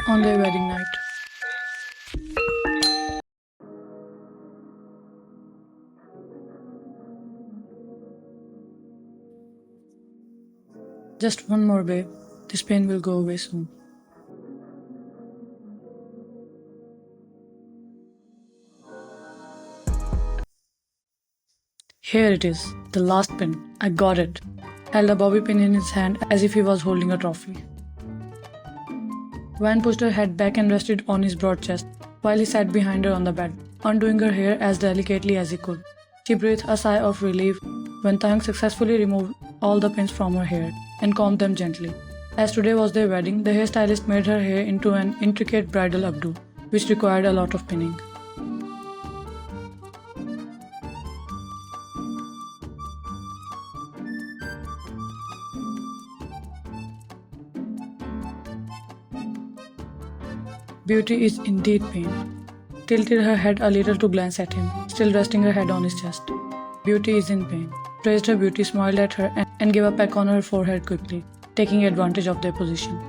on their wedding night. Just one more, babe. This pain will go away soon. Here it is, the last pin. I got it. Held a bobby pin in his hand as if he was holding a trophy. Van pushed her head back and rested on his broad chest while he sat behind her on the bed, undoing her hair as delicately as he could. She breathed a sigh of relief when Taeyong successfully removed all the pins from her hair and combed them gently. As today was their wedding, the hairstylist made her hair into an intricate bridal updo, which required a lot of pinning. Beauty is indeed pain. Tilted her head a little to glance at him, still resting her head on his chest. Beauty is in pain. Praised her beauty, smiled at her, and gave a peck on her forehead quickly, taking advantage of their position.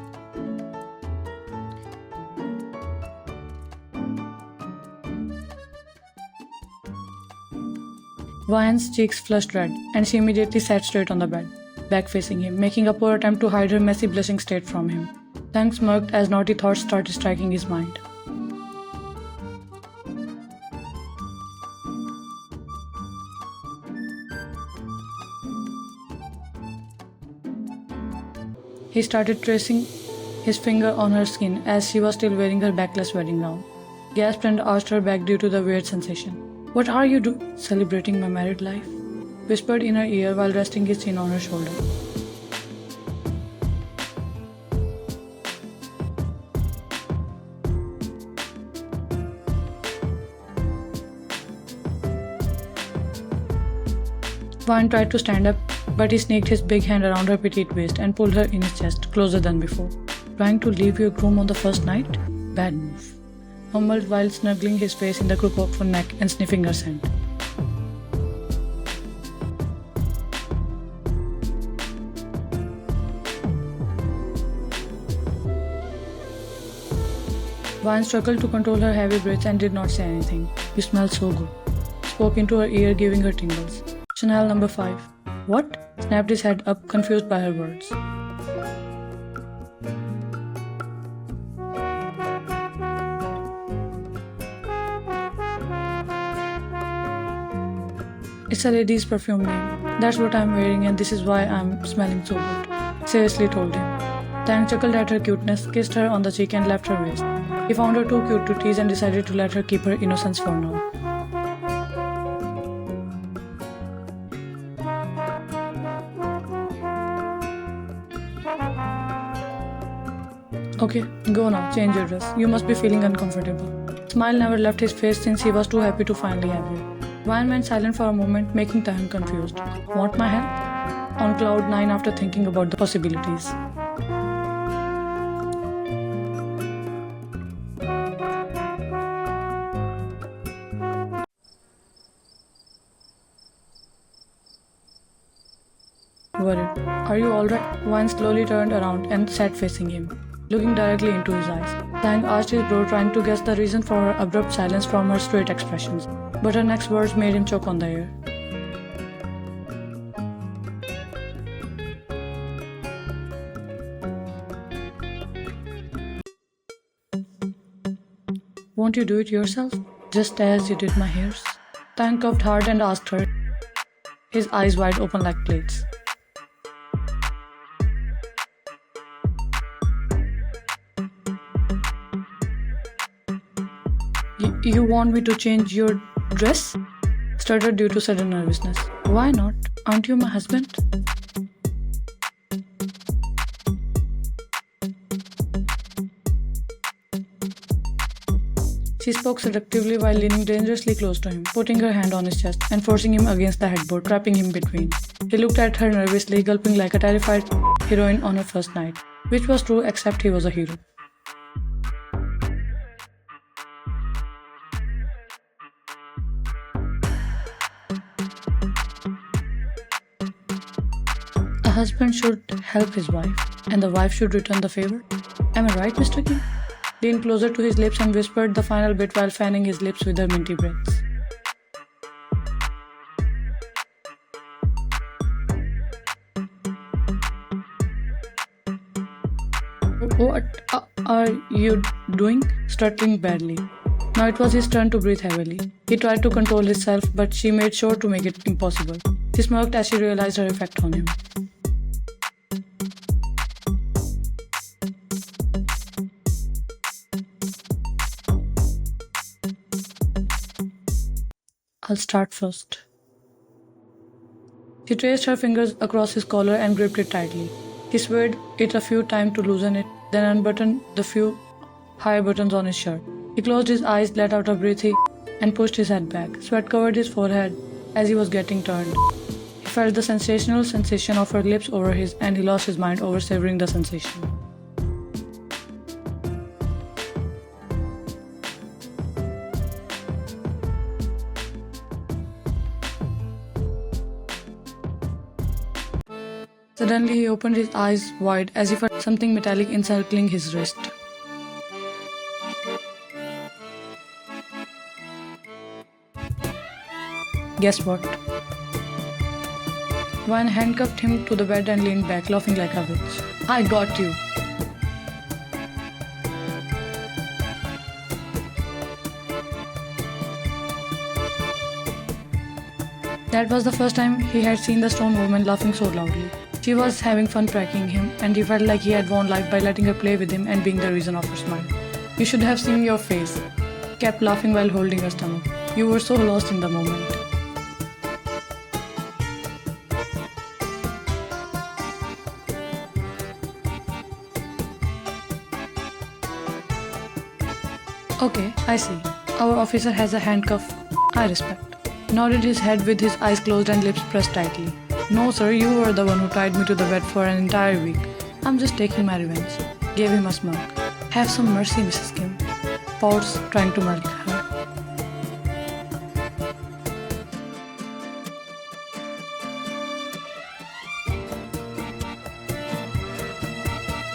Vian's cheeks flushed red, and she immediately sat straight on the bed, back facing him, making a poor attempt to hide her messy blushing state from him. Taeyong smirked as naughty thoughts started striking his mind. He started tracing his finger on her skin as she was still wearing her backless wedding gown. Gasped and arched her back due to the weird sensation. "What are you doing?" "Celebrating my married life," whispered in her ear while resting his chin on her shoulder. Van tried to stand up, but he sneaked his big hand around her petite waist and pulled her in his chest, closer than before. "Trying to leave your groom on the first night? Bad move," mumbled while snuggling his face in the crook of her neck and sniffing her scent. Van struggled to control her heavy breaths and did not say anything. "You smell so good," spoke into her ear, giving her tingles. "Chanel number 5. "What?" snapped his head up, confused by her words. "It's a lady's perfume name. That's what I'm wearing and this is why I'm smelling so good," seriously told him. Taeyong chuckled at her cuteness, kissed her on the cheek and left her waist. He found her too cute to tease and decided to let her keep her innocence for now. "Okay, go now, change your dress. You must be feeling uncomfortable." Smile never left his face since he was too happy to finally have her. Van went silent for a moment, making Taeyong confused. "Want my help?" On cloud 9 after thinking about the possibilities. Worried. "Are you alright?" Van slowly turned around and sat facing him, looking directly into his eyes. Taeyong asked his bro, trying to guess the reason for her abrupt silence from her straight expressions, but her next words made him choke on the air. "Won't you do it yourself? Just as you did my hairs?" Taeyong coughed hard and asked her, his eyes wide open like plates. You want me to change your dress?" stuttered due to sudden nervousness. "Why not? Aren't you my husband?" She spoke seductively while leaning dangerously close to him, putting her hand on his chest and forcing him against the headboard, trapping him between. He looked at her nervously, gulping like a terrified heroine on her first night, which was true except he was a hero. A husband should help his wife, and the wife should return the favor. Am I right, Mr. Kim? leaned closer to his lips and whispered the final bit while fanning his lips with her minty breaths. What are you doing? Stuttering badly. Now it was his turn to breathe heavily. He tried to control himself, but she made sure to make it impossible. She smirked as she realized her effect on him. I'll start first. She traced her fingers across his collar and gripped it tightly. He swayed it a few times to loosen it, then unbuttoned the few high buttons on his shirt. He closed his eyes, let out a breath, and pushed his head back. Sweat covered his forehead as he was getting turned. He felt the sensational sensation of her lips over his, and he lost his mind over savoring the sensation. Suddenly, he opened his eyes wide as if felt something metallic encircling his wrist. Guess what? Vine handcuffed him to the bed and leaned back, laughing like a witch. I got you. That was the first time he had seen the stone woman laughing so loudly. She was having fun pranking him, and he felt like he had won life by letting her play with him and being the reason of her smile. You should have seen your face. Kept laughing while holding her stomach. You were so lost in the moment. Okay, I see. Our officer has a handcuff. I respect. Nodded his head with his eyes closed and lips pressed tightly. No, sir, you were the one who tied me to the bed for an entire week. I'm just taking my revenge. Gave him a smirk. Have some mercy, Mrs. Kim. Pouts, trying to milk her.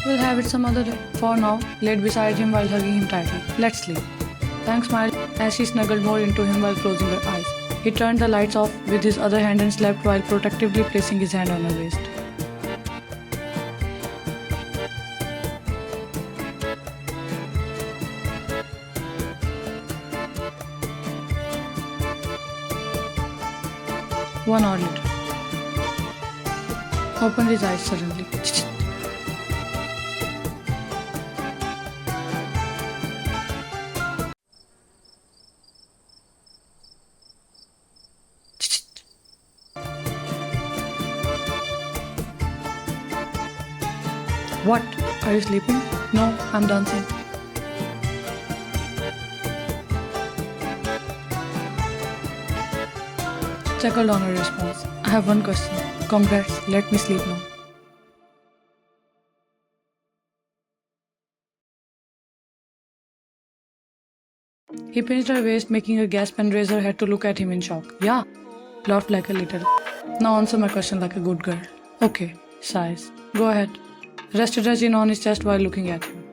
We'll have it some other day. For now, laid beside him while hugging him tightly. Let's sleep. Thanks smiled as she snuggled more into him while closing her eyes. He turned the lights off with his other hand and slept while protectively placing his hand on her waist. One hour later. Opened his eyes suddenly. What? Are you sleeping? No, I'm dancing. Chuckled on her response. I have one question. Congrats, let me sleep now. He pinched her waist, making her gasp and raise her head to look at him in shock. Yeah, laughed like a little. Now answer my question like a good girl. Okay, sighs. Go ahead. Rested her chin on his chest while looking at him.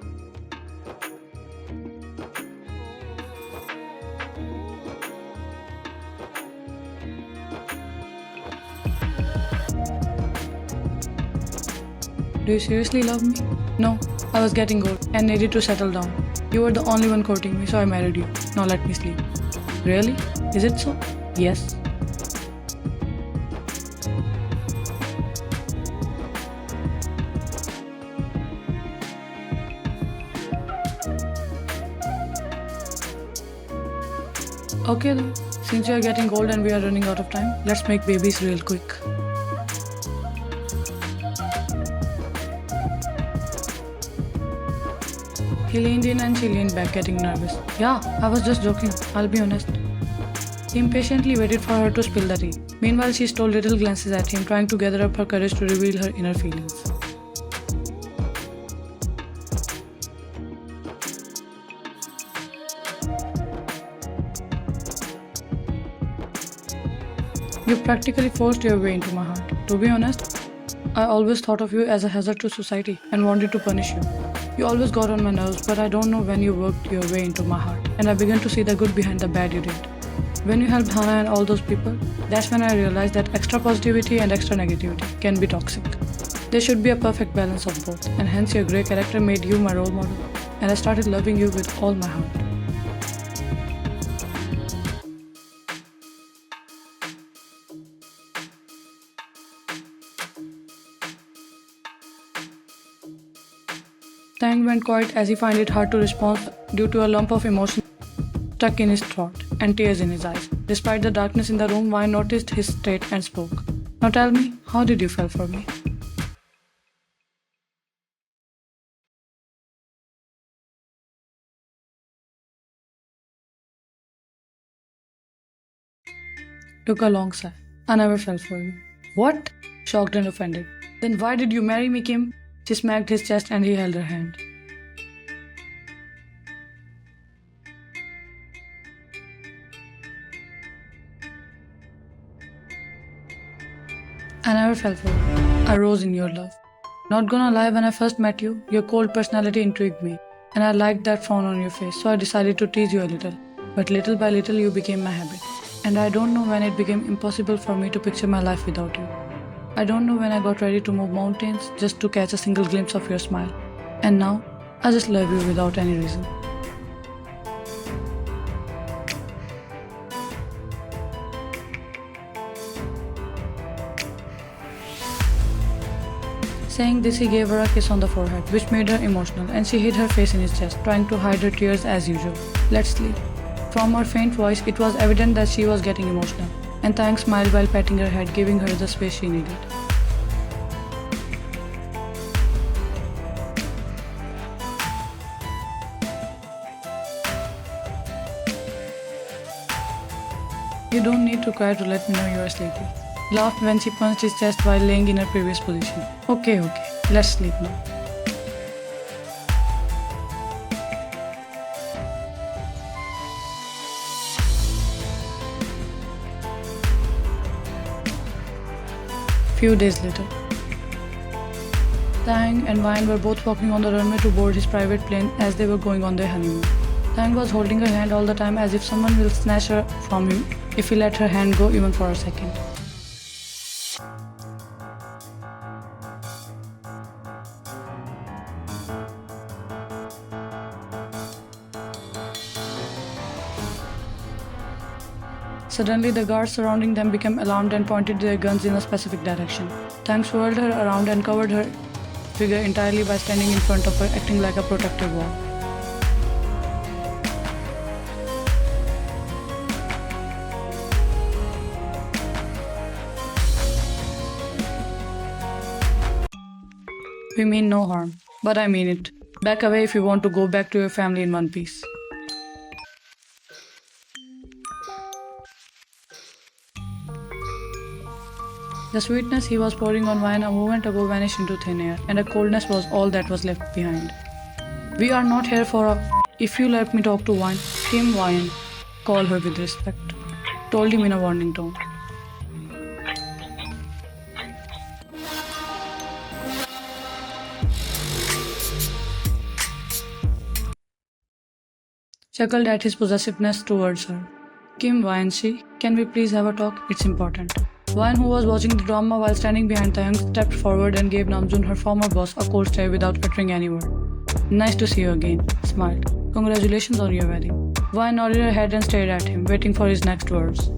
Do you seriously love me? No, I was getting old and needed to settle down. You were the only one courting me, so I married you. Now let me sleep. Really? Is it so? Yes. Okay then, since you are getting old and we are running out of time, let's make babies real quick. He leaned in and she leaned back, getting nervous. Yeah, I was just joking, I'll be honest. He impatiently waited for her to spill the tea. Meanwhile, she stole little glances at him, trying to gather up her courage to reveal her inner feelings. You practically forced your way into my heart. To be honest, I always thought of you as a hazard to society and wanted to punish you. You always got on my nerves, but I don't know when you worked your way into my heart, and I began to see the good behind the bad you did. When you helped Hannah and all those people, that's when I realized that extra positivity and extra negativity can be toxic. There should be a perfect balance of both, and hence your grey character made you my role model, and I started loving you with all my heart. Tang went quiet as he found it hard to respond due to a lump of emotion stuck in his throat and tears in his eyes. Despite the darkness in the room, Wine noticed his state and spoke. Now tell me, how did you feel for me? Took a long sigh. I never fell for you. What? Shocked and offended. Then why did you marry me, Kim? She smacked his chest and he held her hand. I never fell for you. I rose in your love. Not gonna lie, when I first met you, your cold personality intrigued me, and I liked that frown on your face, so I decided to tease you a little. But little by little, you became my habit. And I don't know when it became impossible for me to picture my life without you. I don't know when I got ready to move mountains just to catch a single glimpse of your smile. And now, I just love you without any reason. Saying this, he gave her a kiss on the forehead, which made her emotional, and she hid her face in his chest, trying to hide her tears as usual. Let's sleep. From her faint voice, it was evident that she was getting emotional, and Tang smiled while patting her head, giving her the space she needed. You don't need to cry to let me know you are sleepy. Laughed when she punched his chest while laying in her previous position. Okay, let's sleep now. Few days later, Tang and Wine were both walking on the runway to board his private plane as they were going on their honeymoon. Tang was holding her hand all the time as if someone will snatch her from him if he let her hand go even for a second. Suddenly, the guards surrounding them became alarmed and pointed their guns in a specific direction. Tang swirled her around and covered her figure entirely by standing in front of her, acting like a protective wall. We mean no harm, but I mean it. Back away if you want to go back to your family in one piece. The sweetness he was pouring on Wine a moment ago vanished into thin air, and a coldness was all that was left behind. We are not here for a... If you let me talk to Wine, Kim Wine, call her with respect, told him in a warning tone. Chuckled at his possessiveness towards her. Kim Wine, can we please have a talk? It's important. Wine, who was watching the drama while standing behind Taeyang, stepped forward and gave Namjoon, her former boss, a cold stare without uttering any word. Nice to see you again, smiled. Congratulations on your wedding. Wine nodded her head and stared at him, waiting for his next words.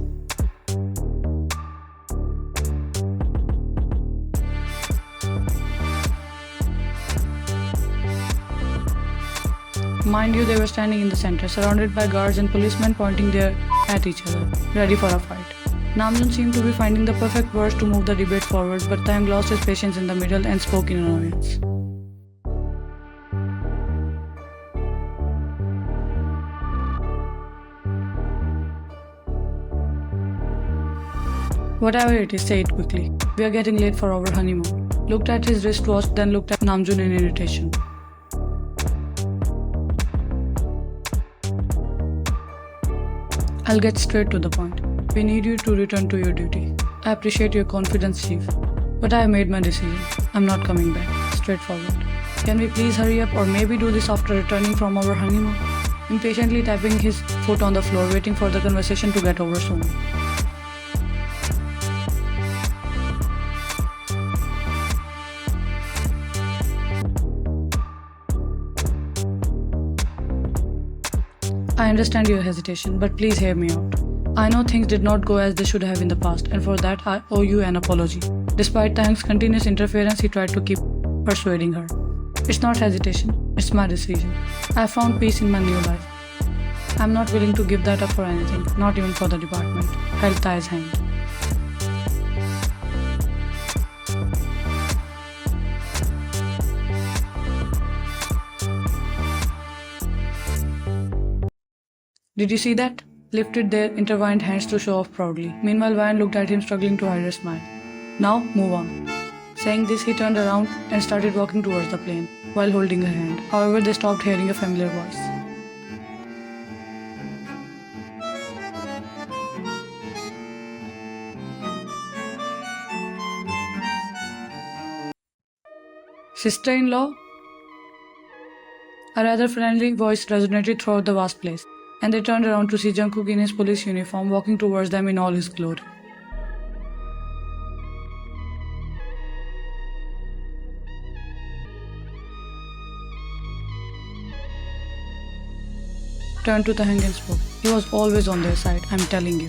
Mind you, they were standing in the center, surrounded by guards and policemen pointing at each other, ready for a fight. Namjoon seemed to be finding the perfect words to move the debate forward, but Taeyang lost his patience in the middle and spoke in annoyance. Whatever it is, say it quickly. We are getting late for our honeymoon. Looked at his wristwatch, then looked at Namjoon in irritation. I'll get straight to the point. We need you to return to your duty. I appreciate your confidence, Chief. But I have made my decision. I'm not coming back. Straightforward. Can we please hurry up or maybe do this after returning from our honeymoon? Impatiently tapping his foot on the floor, waiting for the conversation to get over soon. I understand your hesitation, but please hear me out. I know things did not go as they should have in the past, and for that I owe you an apology. Despite Tang's continuous interference, he tried to keep persuading her. It's not hesitation, it's my decision. I found peace in my new life. I'm not willing to give that up for anything, not even for the department. Held Tai's hand. Did you see that? Lifted their intertwined hands to show off proudly. Meanwhile, Vine looked at him, struggling to hide her smile. Now, move on. Saying this, he turned around and started walking towards the plane, while holding her hand. However, they stopped hearing a familiar voice. Sister-in-law? A rather friendly voice resonated throughout the vast place, and they turned around to see Jungkook in his police uniform walking towards them in all his glory. Turned to Taehyung and spoke. He was always on their side, I'm telling you.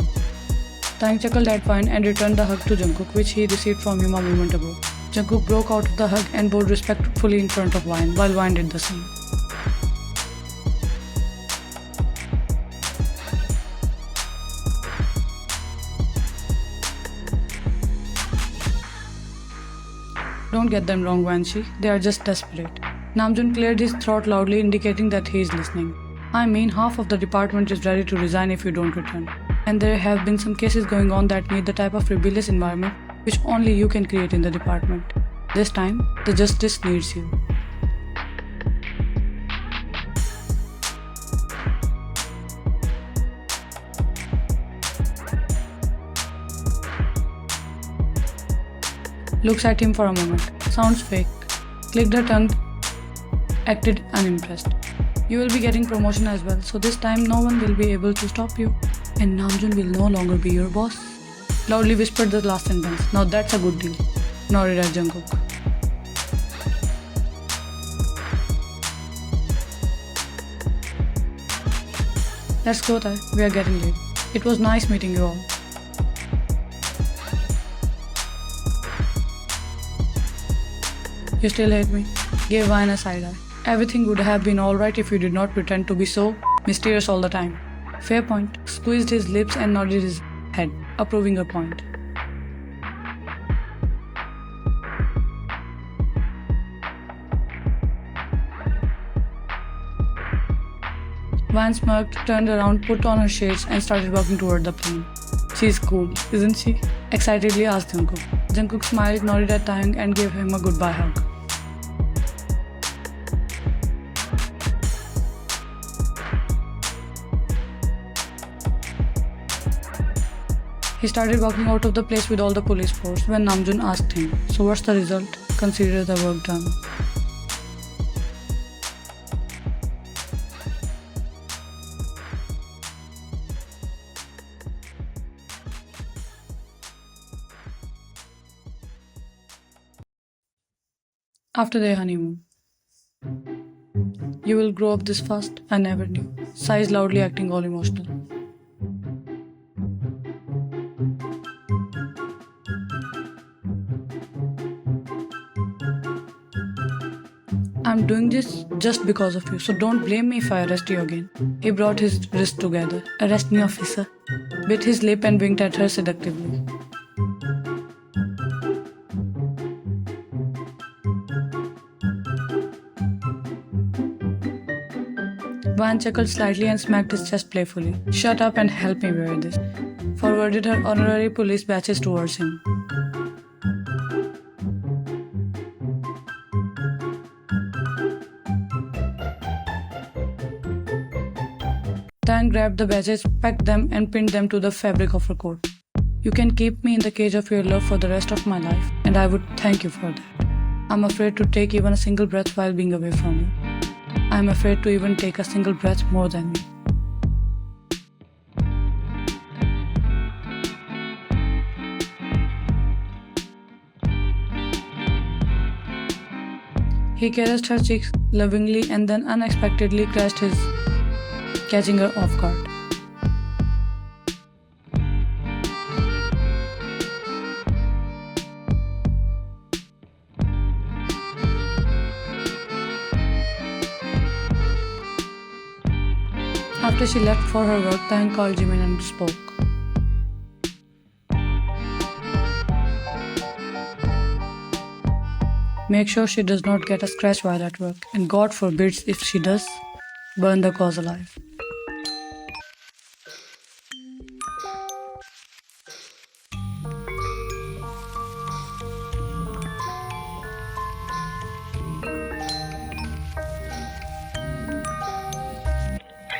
Taehyung chuckled at Vine and returned the hug to Jungkook, which he received from him a moment ago. Jungkook broke out of the hug and bowed respectfully in front of Vine, while Vine did the same. Don't get them wrong, Vanshi. They are just desperate. Namjoon cleared his throat loudly, indicating that he is listening. I mean, half of the department is ready to resign if you don't return. And there have been some cases going on that need the type of rebellious environment which only you can create in the department. This time, the justice needs you. Looks at him for a moment. Sounds fake. Clicked her tongue. Acted unimpressed. You will be getting promotion as well, so this time no one will be able to stop you. And Namjoon will no longer be your boss. Loudly whispered the last sentence. Now that's a good deal. Nodded at Jungkook. Let's go, Tae. We are getting late. It was nice meeting you all. You still hate me? Gave Vine a side eye. Everything would have been alright if you did not pretend to be so mysterious all the time. Fair point. Squeezed his lips and nodded his head, approving her point. Vine smirked, turned around, put on her shades and started walking toward the plane. She's cool, isn't she? Excitedly asked Jungkook. Jungkook smiled, nodded at Taehyung and gave him a goodbye hug. He started walking out of the place with all the police force when Namjoon asked him, "So what's the result? Consider the work done." After their honeymoon. You will grow up this fast? I never knew. Sighs loudly, acting all emotional. I'm doing this just because of you, so don't blame me if I arrest you again. He brought his wrists together. Arrest me, officer. Bit his lip and winked at her seductively. Vine chuckled slightly and smacked his chest playfully. Shut up and help me wear this. Forwarded her honorary police badges towards him. Taehyung grabbed the badges, packed them and pinned them to the fabric of her coat. You can keep me in the cage of your love for the rest of my life. and I would thank you for that. I'm afraid to take even a single breath while being away from you. I'm afraid to even take a single breath more than you. He caressed her cheeks lovingly and then unexpectedly crashed his, catching her off guard. After she left for her work, Tang called Jimin and spoke. Make sure she does not get a scratch while at work, and God forbids if she does, burn the cause alive.